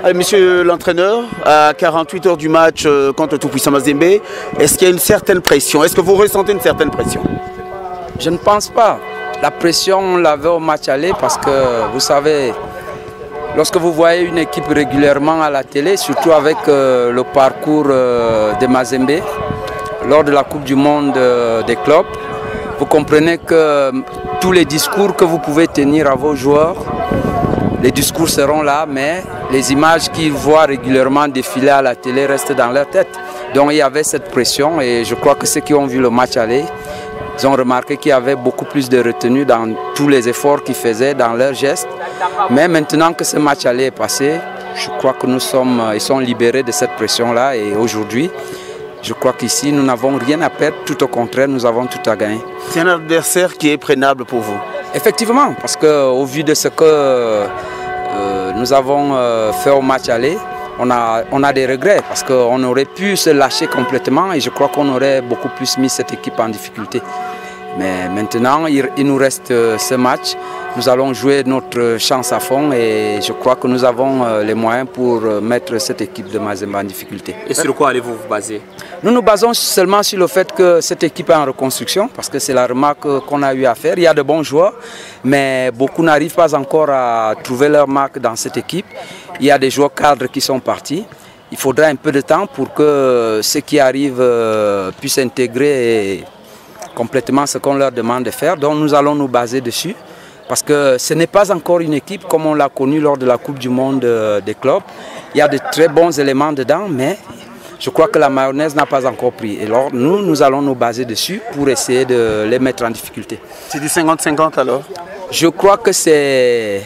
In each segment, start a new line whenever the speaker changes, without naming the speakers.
Allez, monsieur l'entraîneur, à 48 heures du match contre Tout-Puissant Mazembe, est-ce qu'il y a une certaine pression? Est-ce que vous ressentez une certaine pression?
Je ne pense pas. La pression, on l'avait au match aller parce que, vous savez, lorsque vous voyez une équipe régulièrement à la télé, surtout avec le parcours de Mazembe, lors de la Coupe du Monde des clubs, vous comprenez que tous les discours que vous pouvez tenir à vos joueurs, les discours seront là, mais les images qu'ils voient régulièrement défiler à la télé restent dans leur tête. Donc il y avait cette pression et je crois que ceux qui ont vu le match aller, ils ont remarqué qu'il y avait beaucoup plus de retenue dans tous les efforts qu'ils faisaient, dans leurs gestes. Mais maintenant que ce match aller est passé, je crois que ils sont libérés de cette pression-là et aujourd'hui, je crois qu'ici, nous n'avons rien à perdre, tout au contraire, nous avons tout à gagner.
C'est un adversaire qui est prenable pour vous?
Effectivement, parce qu'au vu de ce que nous avons fait au match aller, on a des regrets parce qu'on aurait pu se lâcher complètement et je crois qu'on aurait beaucoup plus mis cette équipe en difficulté. Mais maintenant, il nous reste ce match. Nous allons jouer notre chance à fond et je crois que nous avons les moyens pour mettre cette équipe de Mazembe en difficulté.
Et sur quoi allez-vous vous baser?
Nous nous basons seulement sur le fait que cette équipe est en reconstruction, parce que c'est la remarque qu'on a eu à faire. Il y a de bons joueurs, mais beaucoup n'arrivent pas encore à trouver leur marque dans cette équipe. Il y a des joueurs cadres qui sont partis. Il faudra un peu de temps pour que ceux qui arrivent puissent intégrer complètement ce qu'on leur demande de faire. Donc nous allons nous baser dessus, parce que ce n'est pas encore une équipe comme on l'a connue lors de la Coupe du Monde des clubs. Il y a de très bons éléments dedans, mais je crois que la mayonnaise n'a pas encore pris. Et alors nous allons nous baser dessus pour essayer de les mettre en difficulté.
C'est du 50-50 alors?
Je crois que c'est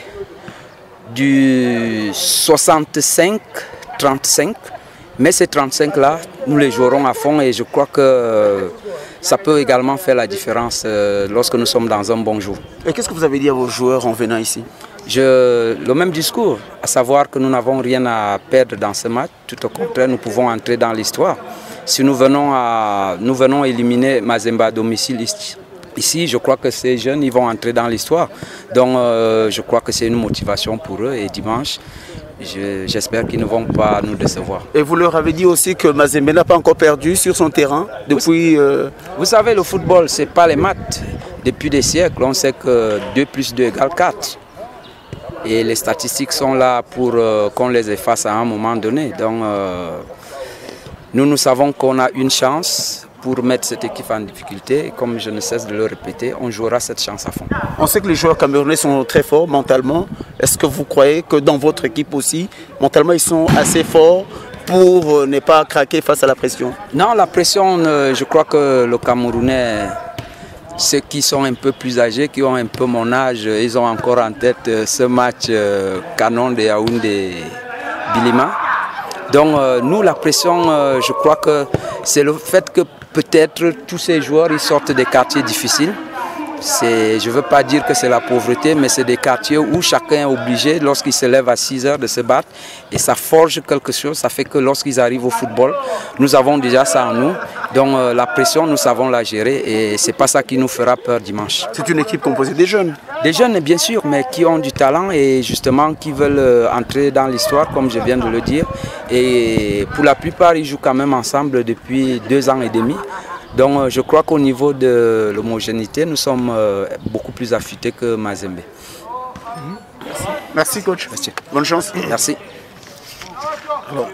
du 65-35. Mais ces 35-là, nous les jouerons à fond et je crois que ça peut également faire la différence lorsque nous sommes dans un bon jour.
Et qu'est-ce que vous avez dit à vos joueurs en venant ici?
Le même discours, à savoir que nous n'avons rien à perdre dans ce match. Tout au contraire, nous pouvons entrer dans l'histoire. Si nous venons éliminer Mazembe à domicile ici, je crois que ces jeunes ils vont entrer dans l'histoire. Donc je crois que c'est une motivation pour eux et dimanche, j'espère qu'ils ne vont pas nous décevoir.
Et vous leur avez dit aussi que Mazembe n'a pas encore perdu sur son terrain depuis...
Vous savez, le football, ce n'est pas les maths. Depuis des siècles, on sait que 2 plus 2 égale 4. Et les statistiques sont là pour qu'on les efface à un moment donné. Donc, nous savons qu'on a une chance pour mettre cette équipe en difficulté. Et comme je ne cesse de le répéter, on jouera cette chance à fond.
On sait que les joueurs camerounais sont très forts mentalement. Est-ce que vous croyez que dans votre équipe aussi, mentalement, ils sont assez forts pour ne pas craquer face à la pression?
Non, la pression, je crois que le Camerounais... Ceux qui sont un peu plus âgés, qui ont un peu mon âge, ils ont encore en tête ce match canon de Yaoundé-Bilima. Donc nous, la pression, je crois que c'est le fait que peut-être tous ces joueurs ils sortent des quartiers difficiles. Je ne veux pas dire que c'est la pauvreté, mais c'est des quartiers où chacun est obligé, lorsqu'il se lève à 6 heures, de se battre. Et ça forge quelque chose, ça fait que lorsqu'ils arrivent au football, nous avons déjà ça en nous. Donc la pression, nous savons la gérer et ce n'est pas ça qui nous fera peur dimanche.
C'est une équipe composée des jeunes?
Des jeunes, bien sûr, mais qui ont du talent et justement qui veulent entrer dans l'histoire, comme je viens de le dire. Et pour la plupart, ils jouent quand même ensemble depuis 2 ans et demi. Donc je crois qu'au niveau de l'homogénéité, nous sommes beaucoup plus affûtés que Mazembe.
Merci coach.
Merci.
Bonne chance.
Merci.
Alors.